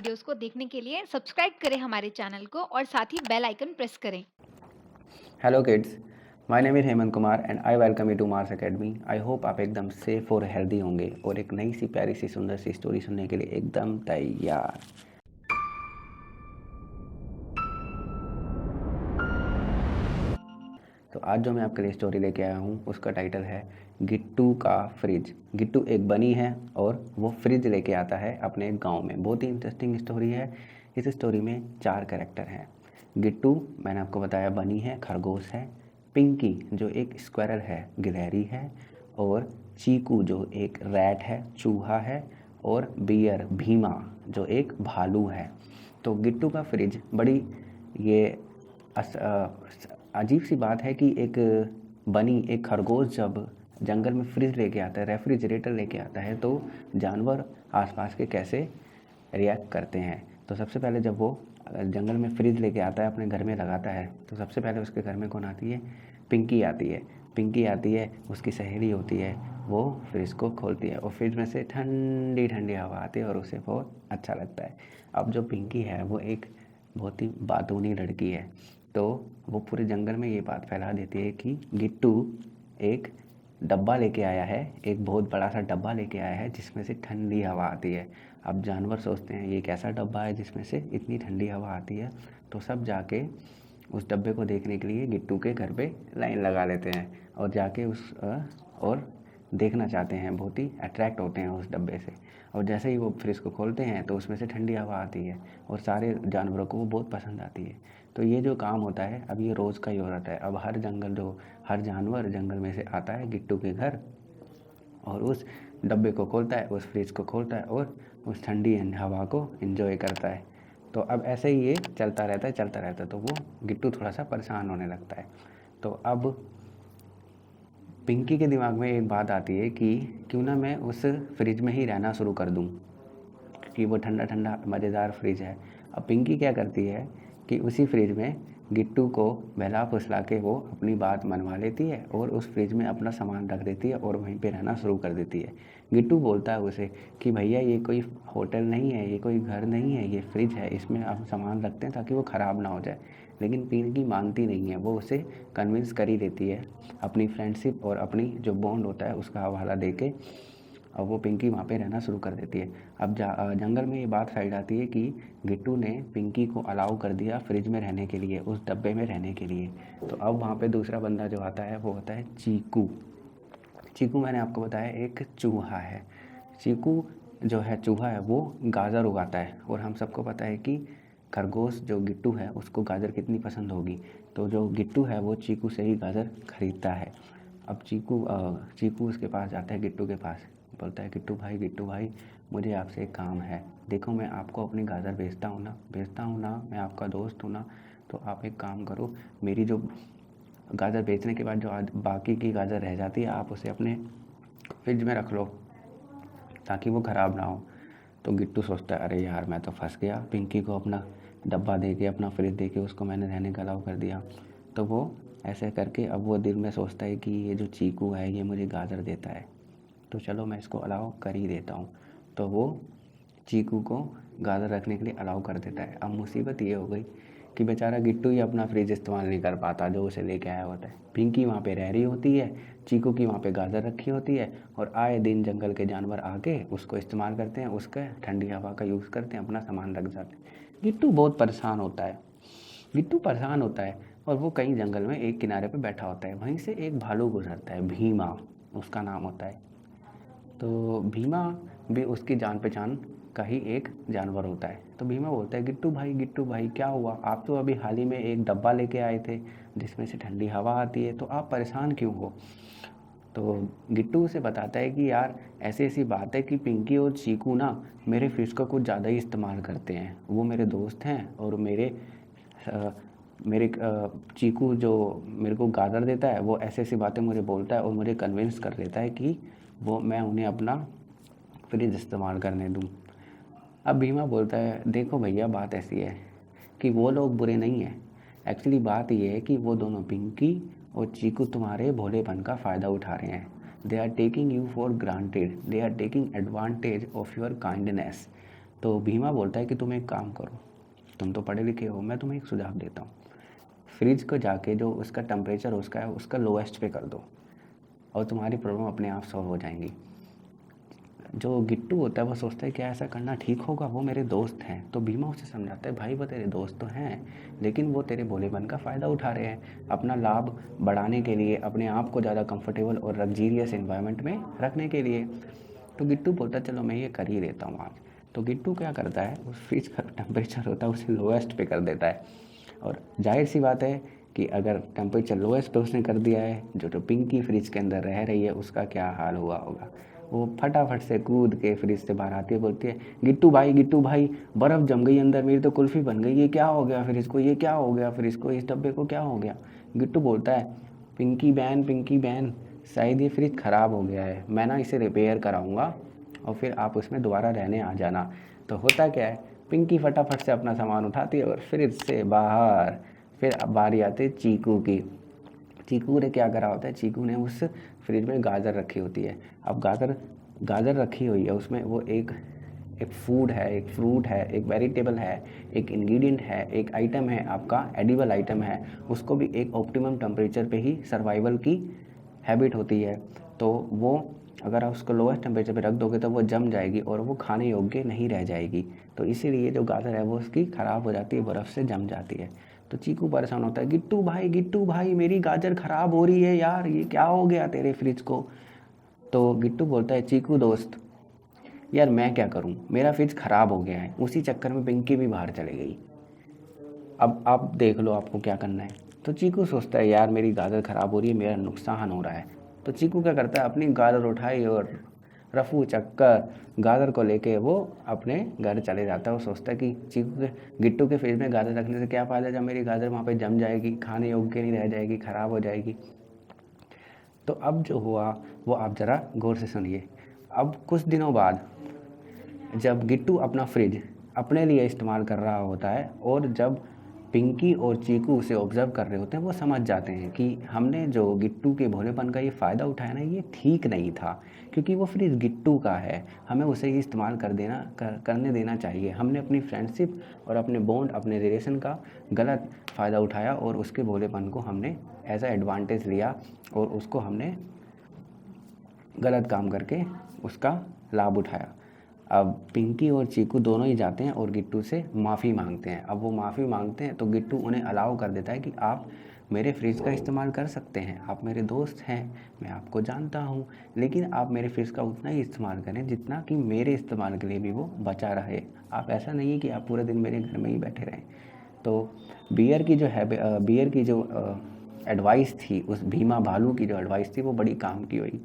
Videos को देखने के लिए सब्सक्राइब करें हमारे चैनल को और साथ ही बेल आइकन प्रेस करें। Hello kids, my name is Hemant Kumar and I welcome you to Mars Academy. I hope आप एकदम सेफ और हेल्दी होंगे और एक नई सी प्यारी सी सुंदर सी स्टोरी सुनने के लिए एकदम तैयार। तो आज जो मैं आपके लिए स्टोरी लेके आया हूँ उसका टाइटल है गिट्टू का फ्रिज। गिट्टू एक बनी है और वो फ्रिज लेके आता है अपने गांव में। बहुत ही इंटरेस्टिंग स्टोरी है। इस स्टोरी में 4 कैरेक्टर हैं। गिट्टू मैंने आपको बताया बनी है, खरगोश है, पिंकी जो एक स्क्वायरल है, गिलहरी है, और चीकू जो एक रैट है, चूहा है, और बियर भीमा जो एक भालू है। तो गिट्टू का फ्रिज बड़ी ये अजीब सी बात है कि एक बनी एक खरगोश जब जंगल में फ्रिज लेके आता है, रेफ्रिजरेटर लेके आता है, तो जानवर आसपास के कैसे रिएक्ट करते हैं। तो सबसे पहले जब वो जंगल में फ्रिज लेके आता है, अपने घर में लगाता है, तो सबसे पहले उसके घर में कौन आती है? पिंकी आती है। पिंकी आती है, उसकी सहेली होती है, वो फ्रिज को खोलती है और फ्रिज में से ठंडी ठंडी हवा आती है और उसे बहुत अच्छा लगता है। अब जो पिंकी है वो एक बहुत ही बातूनी लड़की है, तो वो पूरे जंगल में ये बात फैला देती है कि गिट्टू एक डब्बा लेके आया है, एक बहुत बड़ा सा डब्बा लेके आया है जिसमें से ठंडी हवा आती है। अब जानवर सोचते हैं ये कैसा डब्बा है जिसमें से इतनी ठंडी हवा आती है, तो सब जाके उस डब्बे को देखने के लिए गिट्टू के घर पे लाइन लगा लेते हैं और जाके और देखना चाहते हैं, बहुत ही अट्रैक्ट होते हैं उस डब्बे से। और जैसे ही वो फ्रिज को खोलते हैं तो उसमें से ठंडी हवा आती है और सारे जानवरों को वो बहुत पसंद आती है। तो ये जो काम होता है अब ये रोज़ का ही हो रहता है। अब हर जानवर जंगल में से आता है गिट्टू के घर और उस डब्बे को खोलता है, उस फ्रिज को खोलता है और उस ठंडी हवा को एंजॉय करता है। तो अब ऐसे ही ये चलता रहता है। तो वो गिट्टू थोड़ा सा परेशान होने लगता है। तो अब पिंकी के दिमाग में एक बात आती है कि क्यों ना मैं उस फ्रिज में ही रहना शुरू कर दूँ, क्योंकि वो ठंडा ठंडा मज़ेदार फ्रिज है। अब पिंकी क्या करती है कि उसी फ्रिज में गिट्टू को बहला फुसला के वो अपनी बात मनवा लेती है और उस फ्रिज में अपना सामान रख देती है और वहीं पे रहना शुरू कर देती है। गिट्टू बोलता है उसे कि भैया ये कोई होटल नहीं है, ये कोई घर नहीं है, ये फ्रिज है, इसमें हम सामान रखते हैं ताकि वो ख़राब ना हो जाए। लेकिन पिंकी मानती नहीं है, वो उसे कन्विंस कर ही देती है अपनी फ्रेंडशिप और अपनी जो बॉन्ड होता है उसका हवाला दे के, और वो पिंकी वहाँ पे रहना शुरू कर देती है। अब जंगल में ये बात फैल जाती है कि गिट्टू ने पिंकी को अलाउ कर दिया फ्रिज में रहने के लिए, उस डब्बे में रहने के लिए। तो अब वहाँ पे दूसरा बंदा जो आता है वो होता है चीकू। चीकू मैंने आपको बताया एक चूहा है। चीकू जो है चूहा है वो गाजर उगाता है और हम सबको पता है कि खरगोश जो गिट्टू है उसको गाजर कितनी पसंद होगी। तो जो गिट्टू है वो चीकू से ही गाजर खरीदता है। अब चीकू उसके पास जाता है, गिट्टू के पास बोलता है, गिट्टू भाई मुझे आपसे एक काम है। देखो मैं आपको अपनी गाजर बेचता हूँ ना, मैं आपका दोस्त हूँ ना, तो आप एक काम करो, मेरी जो गाजर बेचने के बाद जो बाकी की गाजर रह जाती है आप उसे अपने फ्रिज में रख लो ताकि वो ख़राब ना हो। तो गिट्टू सोचता है अरे यार मैं तो फंस गया, पिंकी को अपना डब्बा दे के, अपना फ्रिज दे के उसको मैंने रहने का अलाउ कर दिया। तो वो ऐसे करके अब वो दिल में सोचता है कि ये जो चीकू है ये मुझे गाजर देता है, तो चलो मैं इसको अलाउ कर ही देता हूँ। तो वो चीकू को गाजर रखने के लिए अलाउ कर देता है। अब मुसीबत ये हो गई कि बेचारा गिट्टू ही अपना फ्रिज इस्तेमाल नहीं कर पाता जो उसे लेके आया होता है। पिंकी वहाँ पे रह रही होती है, चीकू की वहाँ पे गाजर रखी होती है और आए दिन जंगल के जानवर आके उसको इस्तेमाल करते हैं, उसके ठंडी हवा का यूज़ करते हैं, अपना सामान रख जाते हैं। गिट्टू बहुत परेशान होता है। गिट्टू परेशान होता है और वो कहीं जंगल में एक किनारे पे बैठा होता है। वहीं से एक भालू गुजरता है, भीमा उसका नाम होता है। तो भीमा भी उसकी जान पहचान का ही एक जानवर होता है। तो भीमा बोलता है, गिट्टू भाई क्या हुआ? आप तो अभी हाल ही में एक डब्बा लेके आए थे जिसमें से ठंडी हवा आती है, तो आप परेशान क्यों हो? तो गिट्टू उसे बताता है कि यार ऐसी ऐसी बात है कि पिंकी और चीकू ना मेरे फिश का कुछ ज़्यादा ही इस्तेमाल करते हैं। वो मेरे दोस्त हैं और अ, चीकू जो मेरे को गाजर देता है वो ऐसी ऐसी बातें मुझे बोलता है और मुझे कन्विंस कर लेता है कि वो मैं उन्हें अपना फ्रिज इस्तेमाल करने दूँ। अब भीमा बोलता है, देखो भैया बात ऐसी है कि वो लोग बुरे नहीं हैं। एक्चुअली बात ये है कि वो दोनों पिंकी और चीकू तुम्हारे भोलेपन का फ़ायदा उठा रहे हैं। They are taking you for granted, they are taking advantage of your kindness. तो भीमा बोलता है कि तुम एक काम करो, तुम तो पढ़े लिखे हो, मैं तुम्हें एक सुझाव देता हूँ, फ्रिज को जाके जो उसका टेम्परेचर उसका है उसका लोएस्ट पे कर दो और तुम्हारी प्रॉब्लम अपने आप सॉल्व हो जाएंगी। जो गिट्टू होता है वो सोचता है क्या ऐसा करना ठीक होगा, वो मेरे दोस्त हैं। तो भीमा उसे समझाता है भाई वो तेरे दोस्त तो हैं, लेकिन वो तेरे भोलेपन का फ़ायदा उठा रहे हैं अपना लाभ बढ़ाने के लिए, अपने आप को ज़्यादा कंफर्टेबल और लग्जीरियस इन्वायरमेंट में रखने के लिए। तो गिट्टू बोलता है चलो मैं ये कर ही लेता हूँ आज। तो गिट्टू क्या करता है, उस फ्रिज का टेम्परेचर होता है उसे लोएस्ट पे कर देता है। और जाहिर सी बात है कि अगर टेम्परेचर लोएस्ट पे उसने कर दिया है, जो पिंकी फ्रिज के अंदर रह रही है उसका क्या हाल हुआ होगा। वो फटाफट से कूद के फ्रिज से बाहर आती है, बोलती है गिट्टू भाई बर्फ़ जम गई अंदर, मेरी तो कुल्फ़ी बन गई, ये क्या हो गया फ्रिज को, ये क्या हो गया फ्रिज को, इस डब्बे को क्या हो गया। गिट्टू बोलता है पिंकी बहन शायद ये फ्रिज ख़राब हो गया है, मैं ना इसे रिपेयर कराऊँगा और फिर आप उसमें दोबारा रहने आ जाना। तो होता क्या है, पिंकी फटाफट से अपना सामान उठाती है और फ्रिज से बाहर। फिर अब बारी आती है चीकू की। चीकू ने क्या करा होता है, चीकू ने उस फ्रिज में गाजर रखी होती है। अब गाजर रखी हुई है, उसमें वो एक फूड है, एक फ्रूट है, एक वेजिटेबल है, एक इंग्रेडिएंट है, एक आइटम है, आपका एडिबल आइटम है, उसको भी एक ऑप्टिमम टेम्परेचर पे ही सर्वाइवल की हैबिट होती है। तो वो अगर आप उसको लोएस्ट टेम्परेचर पे रख दोगे तो वो जम जाएगी और वो खाने योग्य नहीं रह जाएगी। तो इसीलिए जो गाजर है वो उसकी ख़राब हो जाती है, बर्फ़ से जम जाती है। तो चीकू परेशान होता है, गिट्टू भाई मेरी गाजर ख़राब हो रही है यार, ये क्या हो गया तेरे फ्रिज को। तो गिट्टू बोलता है चीकू दोस्त यार मैं क्या करूं, मेरा फ्रिज ख़राब हो गया है, उसी चक्कर में पिंकी भी बाहर चली गई, अब आप देख लो आपको क्या करना है। तो चीकू सोचता है यार मेरी गाजर ख़राब हो रही है, मेरा नुकसान हो रहा है। तो चीकू क्या करता है, अपनी गाजर उठाई और रफू चक्कर गाजर को लेके वो अपने घर चले जाता है। वो सोचता है कि गिट्टू के फ्रिज में गाजर रखने से क्या फ़ायदा, जब मेरी गाजर वहाँ पे जम जाएगी, खाने योग्य नहीं रह जाएगी, ख़राब हो जाएगी। तो अब जो हुआ वो आप ज़रा गौर से सुनिए। अब कुछ दिनों बाद जब गिट्टू अपना फ्रिज अपने लिए इस्तेमाल कर रहा होता है और जब पिंकी और चीकू उसे ऑब्ज़र्व कर रहे होते हैं, वो समझ जाते हैं कि हमने जो गिट्टू के भोलेपन का ये फ़ायदा उठाया ना, ये ठीक नहीं था, क्योंकि वो फ्रिज गिट्टू का है, हमें उसे ही इस्तेमाल करने देना चाहिए। हमने अपनी फ्रेंडशिप और अपने बॉन्ड, अपने रिलेशन का गलत फ़ायदा उठाया और उसके भोलेपन को हमने एज अ एडवांटेज लिया और उसको हमने गलत काम करके उसका लाभ उठाया। अब पिंकी और चीकू दोनों ही जाते हैं और गिट्टू से माफ़ी मांगते हैं। अब वो माफ़ी मांगते हैं तो गिट्टू उन्हें अलाउ कर देता है कि आप मेरे फ्रिज का इस्तेमाल कर सकते हैं, आप मेरे दोस्त हैं, मैं आपको जानता हूँ, लेकिन आप मेरे फ्रिज का उतना ही इस्तेमाल करें जितना कि मेरे इस्तेमाल के लिए भी वो बचा रहे। आप ऐसा नहीं है कि आप पूरे दिन मेरे घर में ही बैठे रहें। तो बियर की जो एडवाइस थी, उस भीमा भालू की जो एडवाइस थी, वो बड़ी काम की हुई।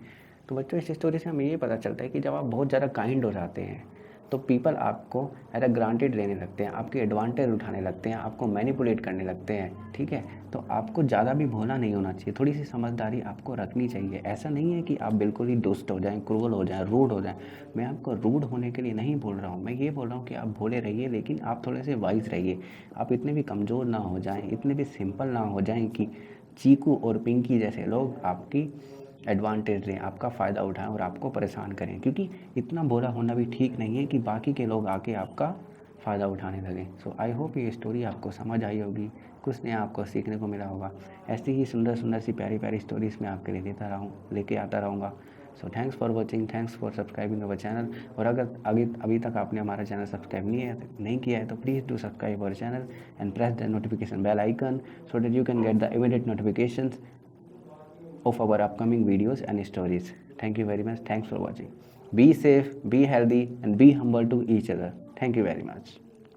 तो बच्चों इस स्टोरी से हमें ये पता चलता है कि जब आप बहुत ज़्यादा काइंड हो जाते हैं तो पीपल आपको एज अ ग्रांटेड लेने लगते हैं, आपकी एडवांटेज उठाने लगते हैं, आपको मैनिपुलेट करने लगते हैं, ठीक है। तो आपको ज़्यादा भी भोला नहीं होना चाहिए, थोड़ी सी समझदारी आपको रखनी चाहिए। ऐसा नहीं है कि आप बिल्कुल ही दुष्ट हो जाएं, क्रूअल हो जाएं, रूड हो जाएं। मैं आपको रूड होने के लिए नहीं बोल रहा हूँ, मैं ये बोल रहा हूँ कि आप भोले रहिए, लेकिन आप थोड़े से वाइज रहिए। आप इतने भी कमज़ोर ना हो जाएँ, इतने भी सिंपल ना हो जाएँ कि चीकू और पिंकी जैसे लोग आपकी एडवांटेज लें, आपका फ़ायदा उठाएं और आपको परेशान करें, क्योंकि इतना भोला होना भी ठीक नहीं है कि बाकी के लोग आके आपका फ़ायदा उठाने लगें। सो आई होप ये स्टोरी आपको समझ आई होगी, कुछ नया आपको सीखने को मिला होगा। ऐसी ही सुंदर सुंदर सी प्यारी प्यारी स्टोरीज़ मैं आपके लिए लेके आता रहूँगा। So thanks for watching, thanks for subscribing our channel. और अगर अभी तक आपने हमारा चैनल सब्सक्राइब नहीं किया है तो please do subscribe our channel and press the notification bell icon so that you can get the immediate notifications of our upcoming videos and stories. Thank you very much. Thanks for watching. Be safe, be healthy, and be humble to each other. Thank you very much.